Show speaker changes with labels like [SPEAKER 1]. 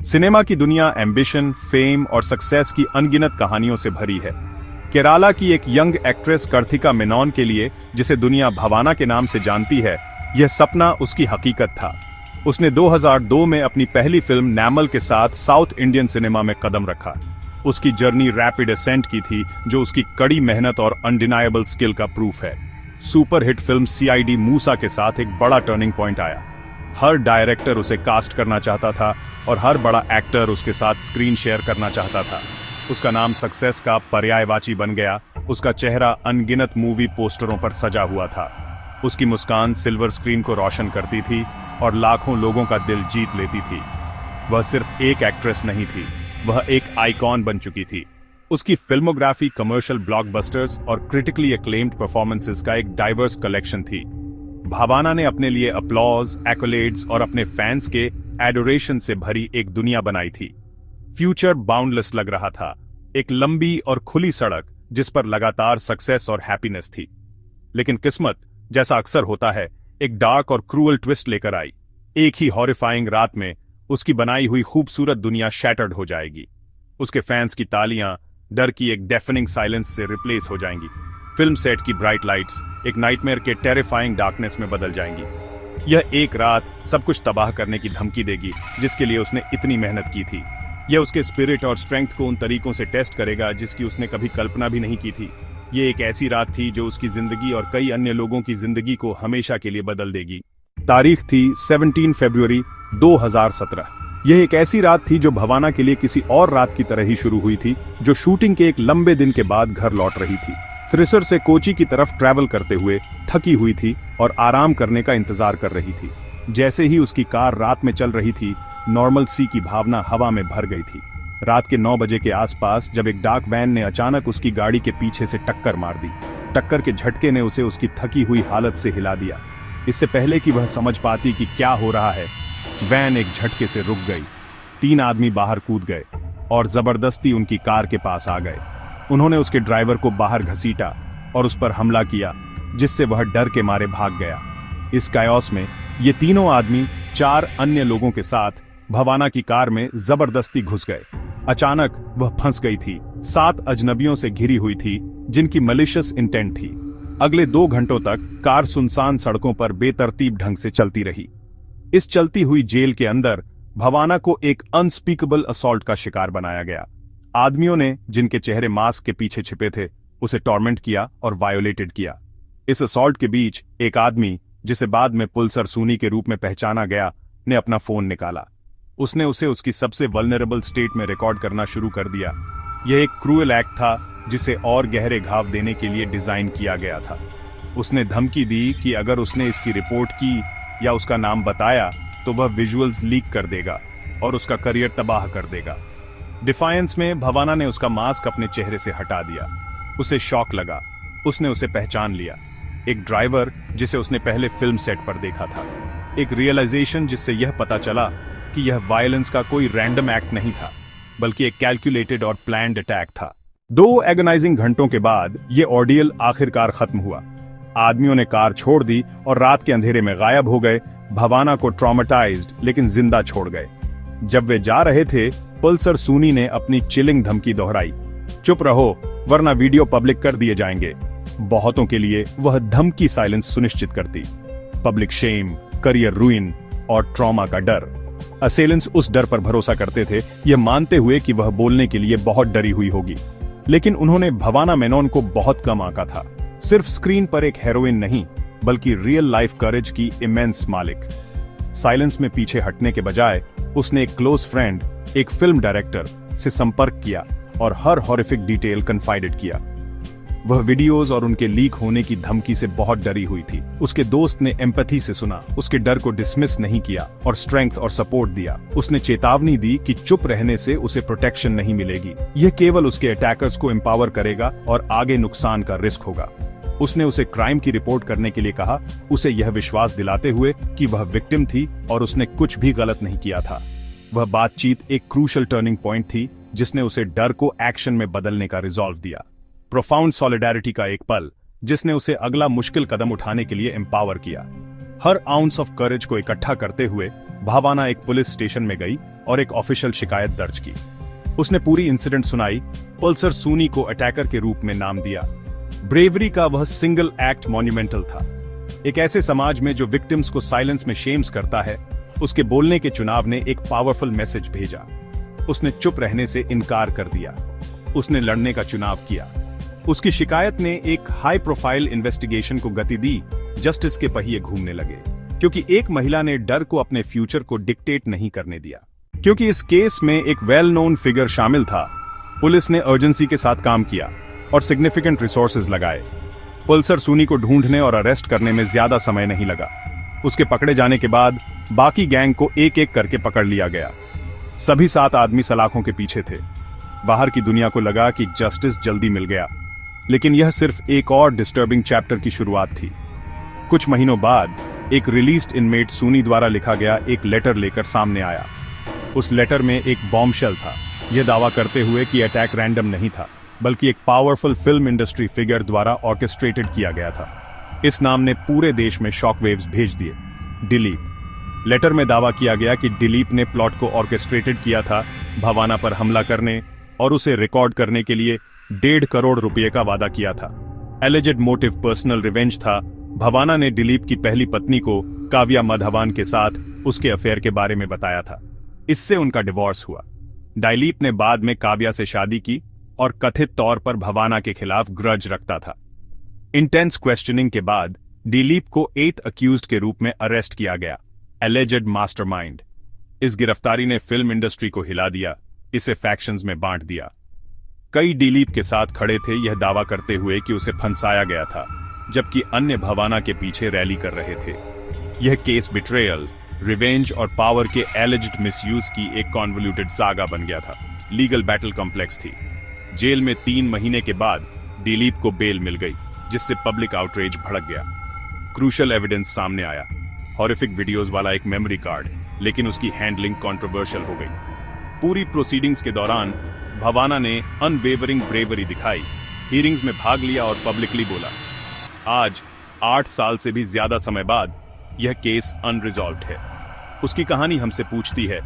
[SPEAKER 1] Cinema की दुनिया ambition, fame और सक्सेस की अनगिनत कहानियों से भरी है। केराला की एक यंग एक्ट्रेस कार्तिका मेनन के लिए, जिसे दुनिया भवाना के नाम से जानती है, यह सपना उसकी हकीकत था। उसने 2002 में अपनी पहली फिल्म नैमल के साथ साउथ इंडियन सिनेमा में कदम रखा। उसकी जर्नी रैपिड असेंट की थी, जो उसकी कड़ी मेहनत और अनडिनायबल स्किल का प्रूफ है। सुपरहिट फिल्म सीआईडी मूसा के साथ एक बड़ा टर्निंग पॉइंट आया। हर डायरेक्टर उसे कास्ट करना चाहता था और हर बड़ा एक्टर उसके साथ स्क्रीन शेयर करना चाहता था। उसका नाम सक्सेस का पर्यायवाची बन गया। उसका चेहरा अनगिनत मूवी पोस्टरों पर सजा हुआ था। उसकी मुस्कान सिल्वर स्क्रीन को रोशन करती थी और लाखों लोगों का दिल जीत लेती थी। वह सिर्फ एक एक्ट्रेस नहीं थी, वह एक आइकॉन बन चुकी थी। उसकी फिल्मोग्राफी कमर्शियल ब्लॉकबस्टर्स और क्रिटिकली एक्लेम्ड परफॉर्मेंसेस का एक डाइवर्स कलेक्शन थी। भावाना ने अपने लिए अपलॉज, एक्कोलेड्स और अपने फैंस के एडोरेशन से भरी एक दुनिया बनाई थी। फ्यूचर बाउंडलेस लग रहा था, एक लंबी और खुली सड़क जिस पर लगातार सक्सेस और हैप्पीनेस थी। लेकिन किस्मत, जैसा अक्सर होता है, एक डार्क और क्रूअल ट्विस्ट लेकर आई। एक ही हॉरिफाइंग रात में उसकी बनाई हुई खूबसूरत दुनिया शैटर्ड हो जाएगी। उसके फैंस की तालियां डर की एक डेफनिंग साइलेंस से रिप्लेस हो जाएंगी। फिल्म सेट की ब्राइट लाइट्स एक नाइटमेयर के टेरिफाइंग डार्कनेस में बदल जाएंगी। यह एक रात सब कुछ तबाह करने की धमकी देगी जिसके लिए उसने इतनी मेहनत की थी। यह उसके स्पिरिट और स्ट्रेंथ को उन तरीकों से टेस्ट करेगा जिसकी उसने कभी कल्पना भी नहीं की थी। ये एक ऐसी रात थी जो उसकी जिंदगी और कई अन्य लोगों की जिंदगी को हमेशा के लिए बदल देगी। तारीख थी 17 फरवरी 2017। यह एक ऐसी रात थी जो भवाना के लिए किसी और रात की तरह ही शुरू हुई थी, जो शूटिंग के एक लंबे दिन के बाद घर लौट रही थी। थ्रिसर से कोची की तरफ ट्रैवल करते हुए थकी हुई थी और आराम करने का इंतजार कर रही थी। जैसे ही उसकी कार रात में चल रही थी, नॉर्मल सी की भावना हवा में भर गई थी। रात के 9 बजे के आसपास जब एक डार्क वैन ने अचानक उसकी गाड़ी के पीछे से टक्कर मार दी। टक्कर के झटके ने उसे उसकी थकी हुई हालत से हिला दिया। इससे पहले कि वह समझ पाती कि क्या हो रहा है, वैन एक झटके से रुक गई। 3 आदमी बाहर कूद गए और जबरदस्ती उनकी कार के पास आ गए। उन्होंने उसके ड्राइवर को बाहर घसीटा और उस पर हमला किया, जिससे वह डर के मारे भाग गया। इस कायोस में ये तीनों आदमी 4 अन्य लोगों के साथ भवाना की कार में जबरदस्ती घुस गए। अचानक वह फंस गई थी। 7 अजनबियों से घिरी हुई थी जिनकी मलिशियस इंटेंट थी। अगले 2 घंटों तक कार सुनसान सड़कों पर बेतरतीब ढंग से चलती रही। इस चलती हुई जेल के अंदर भवाना को एक अनस्पीकेबल असॉल्ट का शिकार बनाया गया। आदमियों ने, जिनके चेहरे मास्क के पीछे छिपे थे, उसे टॉर्मेंट किया और वायोलेटेड किया। इस असॉल्ट के बीच एक आदमी, जिसे बाद में पुल्सर सूनी के रूप में पहचाना गया, ने अपना फोन निकाला। उसने उसे उसकी सबसे वल्नरेबल स्टेट में रिकॉर्ड करना शुरू कर दिया। यह एक क्रूएल एक्ट था जिसे और गहरे घाव देने के लिए डिजाइन किया गया था। उसने धमकी दी कि अगर उसने इसकी रिपोर्ट की या उसका नाम बताया तो वह विजुअल्स लीक कर देगा और उसका करियर तबाह कर देगा। डिफायंस में भवाना ने उसका मास्क अपने चेहरे से हटा दिया। उसे शॉक लगा। उसने उसे पहचान लिया, एक ड्राइवर जिसे उसने पहले फिल्म सेट पर देखा था। एक रियलाइजेशन जिससे यह पता चला कि यह वायलेंस का कोई रैंडम एक्ट नहीं था, बल्कि एक कैलकुलेटेड और प्लान्ड अटैक था। 2 एगोनाइजिंग घंटों के बाद यह ऑर्डियल आखिरकार खत्म हुआ। आदमियों ने कार छोड़ दी और रात के अंधेरे में गायब हो गए, भवाना को ट्रॉमेटाइज्ड लेकिन जिंदा छोड़ गए। जब वे जा रहे थे, पुल्सर सूनी ने अपनी चिलिंग धमकी दोहराई, चुप रहो वरना वीडियो पब्लिक कर दिए जाएंगे। बहुतों के लिए वह धमकी साइलेंस सुनिश्चित करती। पब्लिक शेम, करियर रुइन और ट्रॉमा का डर। असेलेंट्स उस डर पर भरोसा करते थे, यह मानते हुए कि वह बोलने के लिए बहुत डरी हुई होगी। लेकिन उन्होंने भवाना मेनन को बहुत कम आंका था। सिर्फ स्क्रीन पर एक हेरोइन नहीं, बल्कि रियल लाइफ करेज की इमेंस मालिक। साइलेंस में पीछे हटने के बजाय उसने एक क्लोज फ्रेंड, एक फिल्म डायरेक्टर से संपर्क किया और हर हॉरिफिक डिटेल कन्फाइडेड किया। वह वीडियोस और उनके लीक होने की धमकी से बहुत डरी हुई थी। उसके दोस्त ने एम्पैथी से सुना, उसके डर को डिसमिस नहीं किया और स्ट्रेंथ और सपोर्ट दिया। उसने चेतावनी दी कि चुप रहने से उसे प्रोटेक्शन नहीं मिलेगी, यह केवल उसके अटैकर्स को एम्पावर करेगा और आगे नुकसान का रिस्क होगा। उसने उसे क्राइम की रिपोर्ट करने के लिए कहा, उसे यह विश्वास दिलाते हुए कि वह विक्टिम थी और उसने कुछ भी गलत नहीं किया था। वह बातचीत एक क्रूशल टर्निंग पॉइंट थी जिसने उसे डर को एक्शन में बदलने का रिजॉल्व दिया। प्रोफाउंड सॉलिडेरिटी का एक पल जिसने उसे अगला मुश्किल कदम उठाने के लिए एम्पावर किया। हर आउंस ऑफ करेज को इकट्ठा करते हुए भावाना एक पुलिस स्टेशन में गई और एक ऑफिशियल शिकायत दर्ज की। उसने पूरी इंसिडेंट सुनाई, पल्सर सूनी को अटैकर के रूप में नाम दिया। ब्रेवरी का वह सिंगल एक्ट मॉन्यूमेंटल था। एक ऐसे समाज में जो विक्टिम्स को साइलेंस में शेम्स करता है, उसके बोलने के चुनाव ने एक पावरफुल मैसेज भेजा। उसने चुप रहने से इनकार कर दिया। उसने लड़ने का चुनाव किया। उसकी शिकायत ने एक हाई प्रोफाइल इन्वेस्टिगेशन को गति दी। जस्टिस के पहिए घूमने लगे, क्योंकि एक महिला ने डर को अपने फ्यूचर को डिक्टेट नहीं करने दिया। क्योंकि इस केस में एक वेल नोन फिगर शामिल था, पुलिस ने अर्जेंसी के साथ काम किया और सिग्निफिकेंट रिसोर्सेज लगाए। पल्सर सूनी को ढूंढने और अरेस्ट करने में ज्यादा समय नहीं लगा। उसके पकड़े जाने के बाद बाकी गैंग को एक एक करके पकड़ लिया गया। सभी 7 आदमी सलाखों के पीछे थे। बाहर की दुनिया को लगा कि जस्टिस जल्दी मिल गया, लेकिन यह सिर्फ एक और डिस्टर्बिंग चैप्टर की शुरुआत थी। कुछ महीनों बाद एक रिलीज्ड इनमेट सूनी द्वारा लिखा गया एक लेटर लेकर सामने आया। उस लेटर में एक बॉम्बशेल था, यह दावा करते हुए कि अटैक रैंडम नहीं था, बल्कि एक पावरफुल फिल्म इंडस्ट्री फिगर द्वारा ऑर्केस्ट्रेटेड किया गया था। इस नाम ने पूरे देश में शॉक वेव्स भेज दिए। दिलीप। लेटर में दावा किया गया कि दिलीप ने प्लॉट को ऑर्केस्ट्रेटेड किया था, भावाना पर हमला करने और उसे रिकॉर्ड करने के लिए 1.5 करोड़ रुपए का वादा किया था। एलिजेड मोटिव पर्सनल रिवेंज था। भावाना ने दिलीप की पहली पत्नी को काव्या माधवन के साथ उसके अफेयर के बारे में बताया था। इससे उनका डिवोर्स हुआ। दिलीप ने बाद में काव्या से शादी की और कथित तौर पर भावाना के खिलाफ ग्रज रखता था। इंटेंस क्वेश्चनिंग के बाद दिलीप को 8th अक्यूज्ड के रूप में अरेस्ट किया गया, एलिजेड मास्टरमाइंड। इस गिरफ्तारी ने फिल्म इंडस्ट्री को हिला दिया, इसे फैक्शंस में बांट दिया। कई दिलीप के साथ खड़े थे यह दावा करते हुए कि उसे फंसाया गया था, जबकि अन्य भावाना के पीछे रैली कर रहे थे। यह केस बिट्रेयल, रिवेंज और पावर के एलिज्ड मिसयूज की एक कॉन्वोल्यूटेड सागा बन गया था। लीगल बैटल कॉम्प्लेक्स थी। जेल में 3 महीने के बाद दिलीप को बेल मिल गई, जिससे पब्लिक आउटरेज भड़क गया। क्रूशल एविडेंस सामने आया, हॉरिफिक वीडियोस वाला एक मेमोरी कार्ड, लेकिन उसकी हैंडलिंग कंट्रोवर्शियल हो गई। पूरी प्रोसीडिंग्स के दौरान भावाना ने अनवेवरिंग ब्रेवरी दिखाई, हियरिंग्स में भाग लिया और पब्लिकली बोला। आज 8 साल से भी ज्यादा समय बाद यह केस अनरिजॉल्व्ड है। उसकी कहानी हमसे पूछती है